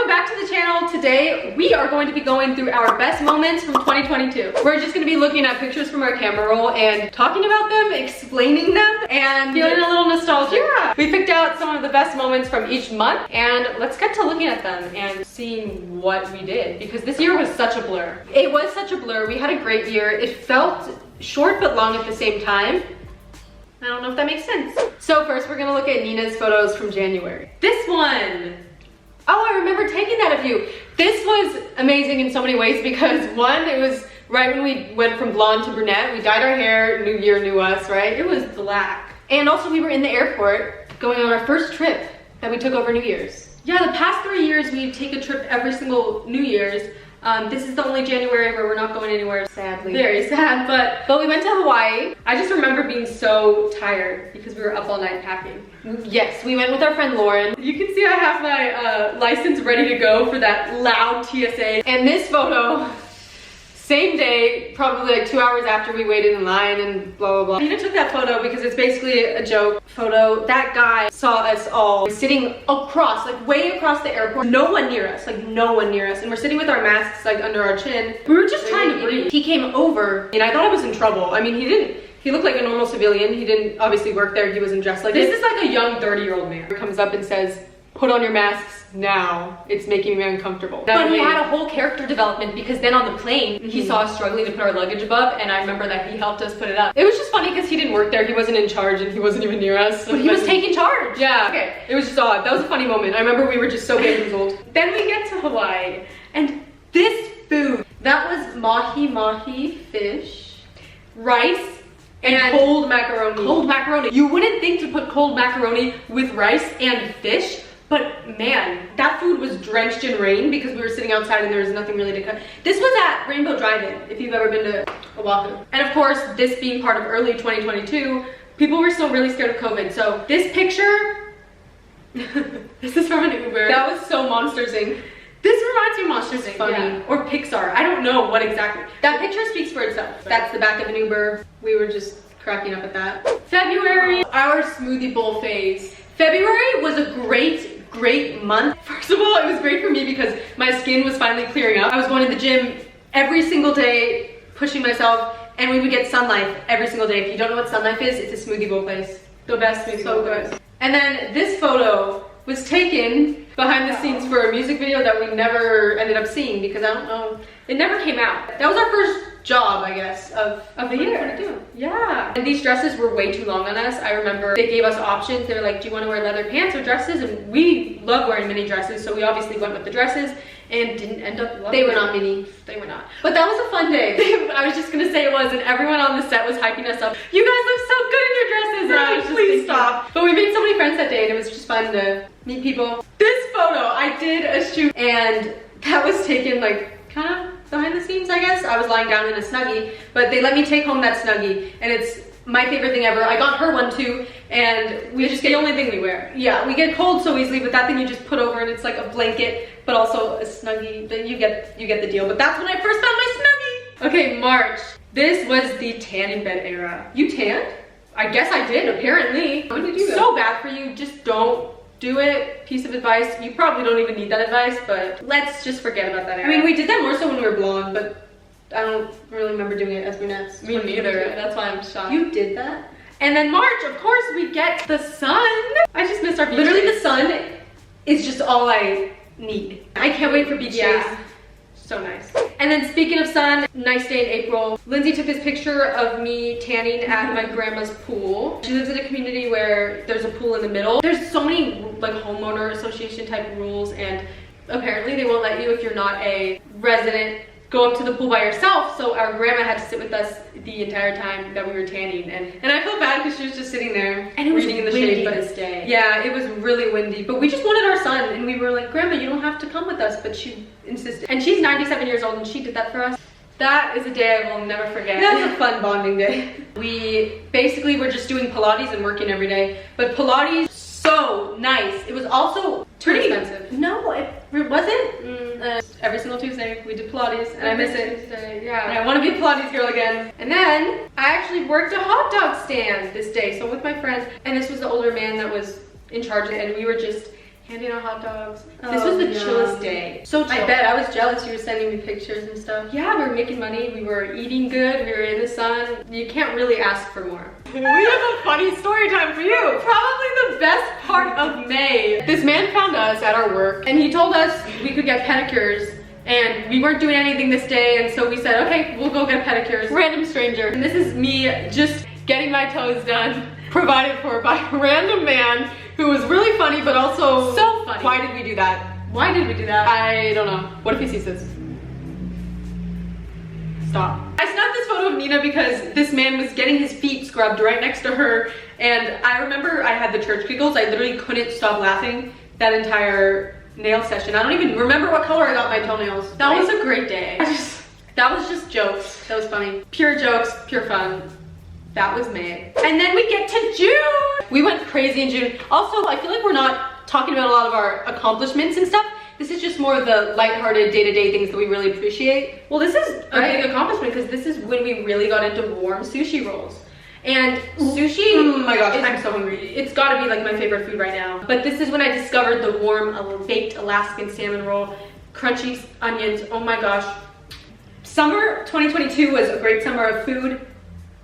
welcome back to the channel. Today we are going to be going through our best moments from 2022. We're just going to be looking at pictures from our camera roll and talking about them, explaining them, and feeling a little nostalgia. Yeah. We picked out some of the best moments from each month, and let's get to looking at them and seeing what we did, because this year was such a blur. It was such a blur. We had a great year. It felt short but long at the same time. I don't know if that makes sense. So first we're gonna look at Nina's photos from January. This one. Oh, I remember taking that of you. This was amazing in so many ways because one, it was right when we went from blonde to brunette. We dyed our hair, new year, new us, right? It was black. And also we were in the airport going on our first trip that we took over New Year's. Yeah, the past 3 years we take a trip every single New Year's. This is the only January where we're not going anywhere, sadly. Very sad, but we went to Hawaii. I just remember being so tired because we were up all night packing. Yes, we went with our friend Lauren. You can see I have my license ready to go for that loud TSA. And this photo, same day, probably like 2 hours after we waited in line and blah, blah, blah. Nina took that photo because it's basically a joke photo. That guy saw us all sitting across, like way across the airport. No one near us, like no one near us. And we're sitting with our masks like under our chin. We were just trying to breathe. He came over and I thought I was in trouble. I mean, he looked like a normal civilian. He didn't obviously work there. He wasn't dressed like this. This is like a young 30-year-old man. He comes up and says, "Put on your masks now. It's making me uncomfortable." But he had a whole character development because then on the plane, he saw us struggling to put our luggage above, and I remember that he helped us put it up. It was just funny because he didn't work there. He wasn't in charge and he wasn't even near us. But he was taking charge. Yeah. Okay. It was just odd. That was a funny moment. I remember we were just so bamboozled. Then we get to Hawaii, and this food, that was mahi fish, rice, and cold macaroni. Cold macaroni. You wouldn't think to put cold macaroni with rice and fish, but man, that food was drenched in rain because we were sitting outside and there was nothing really to cook. This was at Rainbow Drive-In, if you've ever been to Oahu. And of course, this being part of early 2022, people were still really scared of COVID. So this picture, this is from an Uber. That was so Monsters Inc. This reminds me of Monsters Inc. Funny. Yeah. Or Pixar. I don't know what exactly. That picture speaks for itself. That's the back of an Uber. We were just cracking up at that. February, our smoothie bowl phase. February was a great month. First of all, it was great for me because my skin was finally clearing up. I was going to the gym every single day, pushing myself, and we would get Sun Life every single day. If you don't know what Sun Life is, it's a smoothie bowl place. The best smoothie bowl place. And then this photo was taken behind the scenes for a music video that we never ended up seeing because I don't know, it never came out. That was our first job, I guess, of the year. Yeah. And these dresses were way too long on us. I remember they gave us options. They were like, do you want to wear leather pants or dresses? And we love wearing mini dresses, so we obviously went with the dresses and didn't end up loving them. They were not mini. They were not. But that was a fun day. I was just gonna say it was, and everyone on the set was hyping us up. You guys look so good in your dresses. And I was just please stop. But we made so many friends that day, and it was just fun to meet people. This photo, I did a shoot, and that was taken like kind of behind the scenes, I guess. I was lying down in a Snuggie, but they let me take home that Snuggie, and it's my favorite thing ever. I got her one too, and we just get the only thing we wear. Yeah, we get cold so easily, but that thing you just put over, and it's like a blanket, but also a Snuggie. Then you get the deal. But that's when I first found my Snuggie. Okay, March. This was the tanning bed era. You tanned? I guess I did, apparently. When did you go? So bad for you. Just don't do it. Piece of advice. You probably don't even need that advice, but let's just forget about that era. I mean, we did that more so when we were blonde, but I don't really remember doing it as brunettes. Me neither. That's why I'm shocked. You did that? And then March, of course, we get the sun. I just missed our beach Literally, days. The sun is just all I need. I can't wait for beach days. So nice. And then speaking of sun, nice day in April. Lindsay took this picture of me tanning at my grandma's pool. She lives in a community where there's a pool in the middle. There's so many like homeowner association type rules, and apparently they won't let you, if you're not a resident, go up to the pool by yourself. So our grandma had to sit with us the entire time that we were tanning, and I felt bad because she was just sitting there and it was reading in the shade. But this day, yeah, it was really windy, but we just wanted our sun, and we were like, Grandma, you don't have to come with us, but she insisted. And she's 97 years old, and she did that for us. That is a day I will never forget. That was a fun bonding day. We basically were just doing Pilates and working every day, but Pilates, so nice. It was also pretty expensive. No, it wasn't. Every single Tuesday we did Pilates, and I miss it. Tuesday, yeah. And I want to be a Pilates girl again. And then I actually worked a hot dog stand this day, so with my friends, and this was the older man that was in charge, and we were just handing out hot dogs. This was the chillest day. So chill. I bet I was jealous. You were sending me pictures and stuff. Yeah, we were making money. We were eating good. We were in the sun. You can't really ask for more. We have a funny story time for you. Probably the best part of May. This man found us at our work and he told us we could get pedicures. And we weren't doing anything this day, and so we said, okay, we'll go get pedicures. Random stranger. And this is me just getting my toes done, provided for by a random man who was really funny, but also so funny. Why did we do that? Why did we do that? I don't know. What if he sees this? Stop. I snapped this photo of Nina because this man was getting his feet scrubbed right next to her, and I remember I had the church giggles. I literally couldn't stop laughing that entire nail session. I don't even remember what color I got my toenails. That was a great day. That was just jokes. That was funny. Pure jokes, pure fun. That was May. And then we get to June. We went crazy in June. Also, I feel like we're not talking about a lot of our accomplishments and stuff. This is just more of the lighthearted day-to-day things that we really appreciate. Well, this is a big accomplishment because this is when we really got into warm sushi rolls. And sushi, oh my gosh, I'm so hungry. It's gotta be like my favorite food right now. But this is when I discovered the warm baked Alaskan salmon roll, crunchy onions, oh my gosh. Summer 2022 was a great summer of food,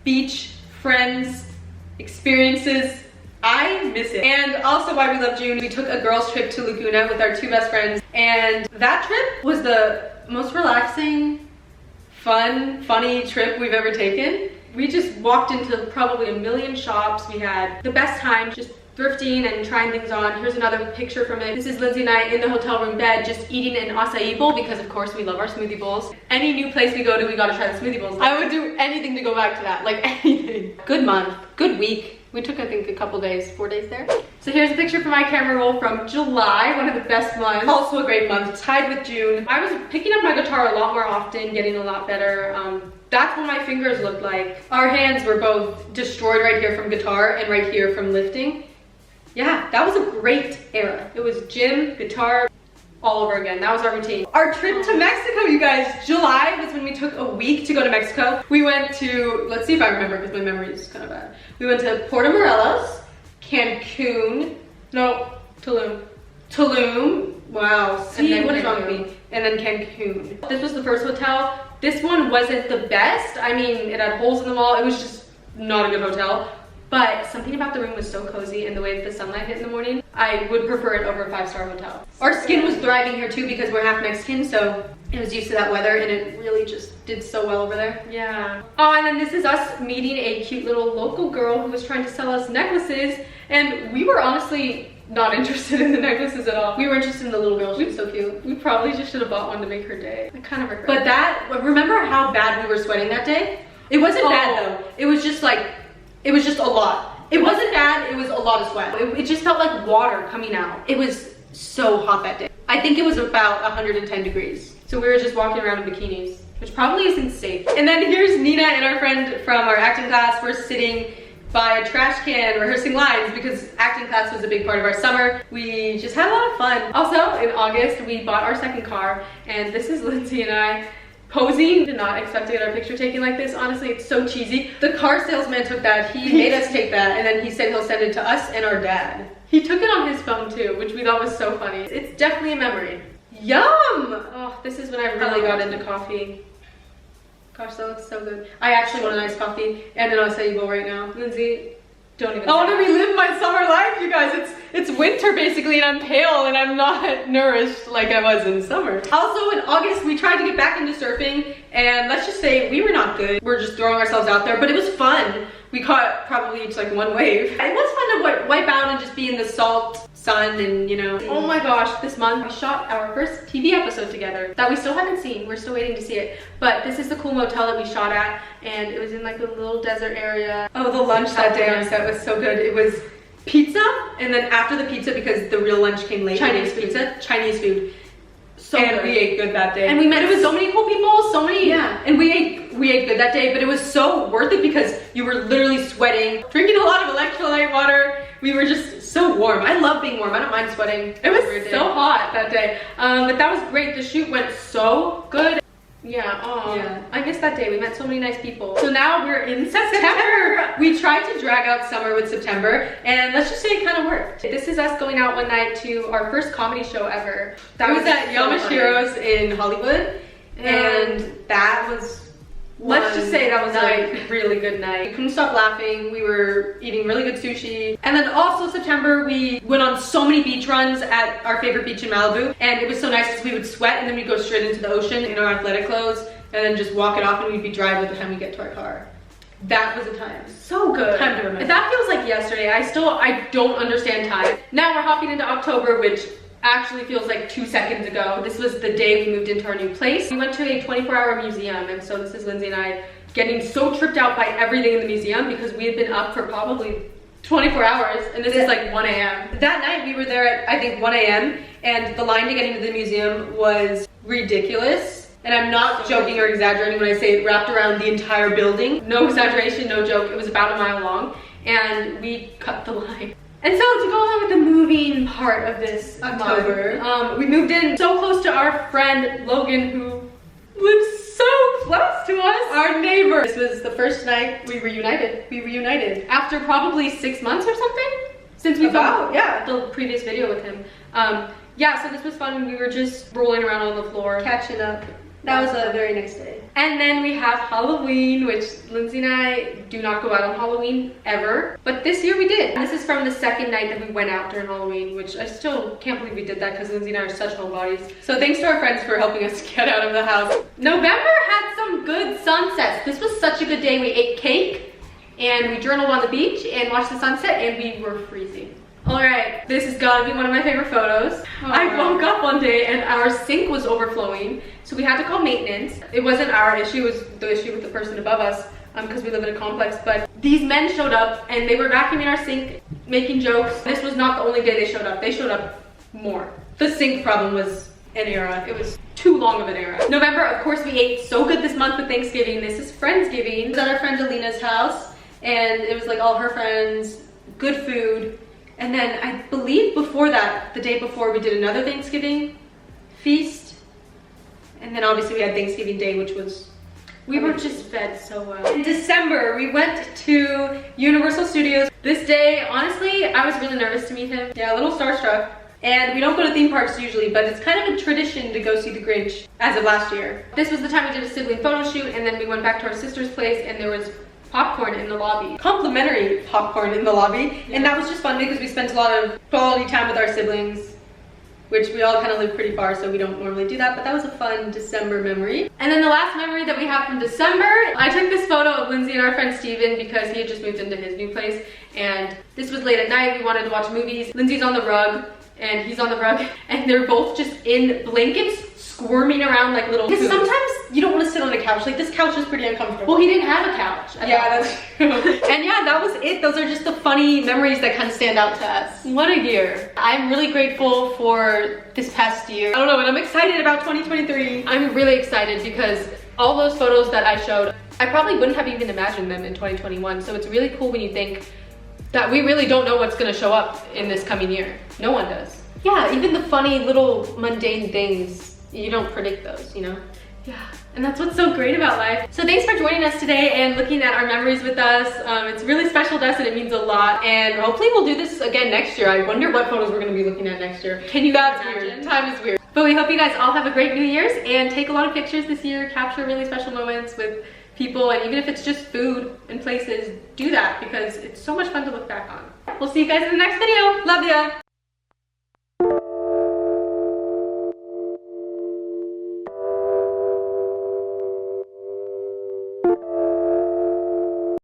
beach, friends, experiences. I miss it. And also why we love June, we took a girls trip to Laguna with our two best friends. And that trip was the most relaxing, fun, funny trip we've ever taken. We just walked into probably a million shops. We had the best time just thrifting and trying things on. Here's another picture from it. This is Lindsay and I in the hotel room bed just eating an acai bowl because of course we love our smoothie bowls. Any new place we go to, we gotta try the smoothie bowls. I would do anything to go back to that, like anything. Good month, good week. We took, I think, a couple days, 4 days there. So here's a picture from my camera roll from July, one of the best months. Also a great month, tied with June. I was picking up my guitar a lot more often, getting a lot better. That's what my fingers looked like. Our hands were both destroyed right here from guitar and right here from lifting. Yeah, that was a great era. It was gym, guitar, all over again. That was our routine. Our trip to Mexico, you guys. July was when we took a week to go to Mexico. We went to, let's see if I remember because my memory is kind of bad. We went to Puerto Morelos, Cancun, no, Tulum. Wow, see, what is wrong with me? And then Cancun. This was the first hotel. This one wasn't the best. I mean, it had holes in the wall. It was just not a good hotel. But something about the room was so cozy and the way that the sunlight hit in the morning, I would prefer it over a 5-star hotel. Our skin was thriving here too because we're half Mexican, so it was used to that weather and it really just did so well over there. Yeah. Oh, and then this is us meeting a cute little local girl who was trying to sell us necklaces, and we were honestly not interested in the necklaces at all. We were interested in the little girl. She was so cute. We probably just should have bought one to make her day. I kind of regret it. But that, remember how bad we were sweating that day? It wasn't bad though. It was just like, it was just a lot. It wasn't bad, it was a lot of sweat. It just felt like water coming out. It was so hot that day. I think it was about 110 degrees. So we were just walking around in bikinis, which probably isn't safe. And then here's Nina and our friend from our acting class. We're sitting by a trash can rehearsing lines because acting class was a big part of our summer. We just had a lot of fun. Also, in August, we bought our second car, and this is Lindsay and I posing. Did not expect to get our picture taken like this. Honestly, it's so cheesy. The car salesman took that. He made us take that, and then he said he'll send it to us and our dad. He took it on his phone too, which we thought was so funny. It's definitely a memory. Yum! Oh, this is when I really got into coffee. Gosh, that looks so good. I actually want a nice coffee and an acai bowl right now. Lindsay, don't even. I want to relive my summer life, you guys. It's winter basically, and I'm pale and I'm not nourished like I was in summer. Also, in August, we tried to get back into surfing, and let's just say we were not good. We're just throwing ourselves out there, but it was fun. We caught probably each like one wave. It was fun to wipe out and just be in the salt sun and, you know. Oh my gosh, this month we shot our first TV episode together that we still haven't seen. We're still waiting to see it. But this is the cool motel that we shot at, and it was in like a little desert area. Oh, the lunch that day on set was so good. It was pizza, and then after the pizza, because the real lunch came late, Chinese food. So and good. We ate good that day. And we met with so many cool people, so many, yeah. And we ate good that day, but it was so worth it because you were literally sweating, drinking a lot of electrolyte water. We were just so warm. I love being warm. I don't mind sweating. It was so hot that day. But that was great. The shoot went so good. Yeah, oh, yeah. I missed that day. We met so many nice people. So now we're in September. We tried to drag out summer with September, and let's just say it kind of worked. This is us going out one night to our first comedy show ever. That was at Yamashiro's in Hollywood, and that was, let's just say that was a really good night. We couldn't stop laughing. We were eating really good sushi. And then also September, we went on so many beach runs at our favorite beach in Malibu. And it was so nice because we would sweat and then we'd go straight into the ocean in our athletic clothes and then just walk it off and we'd be dry by the time we get to our car. That was a time. So good. Time to remember. That feels like yesterday. I don't understand time. Now we're hopping into October, which actually feels like 2 seconds ago. This was the day we moved into our new place. We went to a 24-hour museum, and so this is Lindsay and I getting so tripped out by everything in the museum because we had been up for probably 24 hours, and this is like 1 a.m. That night we were there at, I think, 1 a.m. and the line to get into the museum was ridiculous. And I'm not joking or exaggerating when I say it wrapped around the entire building. No exaggeration, no joke. It was about a mile long, and we cut the line. And so to go along with the moving part of this October, we moved in so close to our friend Logan, who lives so close to us, our neighbor. This was the first night we reunited. We reunited after probably 6 months or something since we filmed the previous video with him. Yeah, so this was fun. We were just rolling around on the floor, catching up. That was a very nice day. And then we have Halloween, which Lindsay and I do not go out on Halloween ever. But this year we did. And this is from the second night that we went out during Halloween, which I still can't believe we did that because Lindsay and I are such homebodies. So thanks to our friends for helping us get out of the house. November had some good sunsets. This was such a good day. We ate cake and we journaled on the beach and watched the sunset and we were freezing. All right, this has got to be one of my favorite photos. I woke up one day and our sink was overflowing, so we had to call maintenance. It wasn't our issue, it was the issue with the person above us because we live in a complex, but these men showed up and they were vacuuming our sink, making jokes. This was not the only day they showed up. They showed up more. The sink problem was an era. It was too long of an era. November, of course, we ate so good this month with Thanksgiving. This is Friendsgiving. It was at our friend Alina's house and it was like all her friends, good food. And then I believe before that, the day before, we did another Thanksgiving feast. And then obviously we had Thanksgiving Day, which was, we were just fed so well. In December, we went to Universal Studios. This day, honestly, I was really nervous to meet him. Yeah, a little starstruck. And we don't go to theme parks usually, but it's kind of a tradition to go see the Grinch as of last year. This was the time we did a sibling photo shoot, and then we went back to our sister's place and there was popcorn in the lobby. Complimentary popcorn in the lobby. And that was just fun because we spent a lot of quality time with our siblings, which we all kind of live pretty far, so we don't normally do that, but that was a fun December memory. And then the last memory that we have from December, I took this photo of Lindsay and our friend Steven because he had just moved into his new place, and this was late at night, we wanted to watch movies. Lindsay's on the rug, and he's on the rug, and they're both just in blankets, squirming around like little Because sometimes you don't want to sit on a couch. Like, this couch is pretty uncomfortable. Well, he didn't have a couch. Yeah, that's true. And yeah, that was it. Those are just the funny memories that kind of stand out to us. What a year. I'm really grateful for this past year. I don't know, but I'm excited about 2023. I'm really excited because all those photos that I showed, I probably wouldn't have even imagined them in 2021. So it's really cool when you think that we really don't know what's going to show up in this coming year. No one does. Yeah, even the funny little mundane things, you don't predict those, you know? Yeah, and that's what's so great about life. So thanks for joining us today and looking at our memories with us. It's really special to us and it means a lot. And hopefully we'll do this again next year. I wonder what photos we're gonna be looking at next year. Can you That's imagine? Weird. Time is weird. But we hope you guys all have a great New Year's and take a lot of pictures this year, capture really special moments with people, and even if it's just food and places, do that because it's so much fun to look back on. We'll see you guys in the next video. Love ya.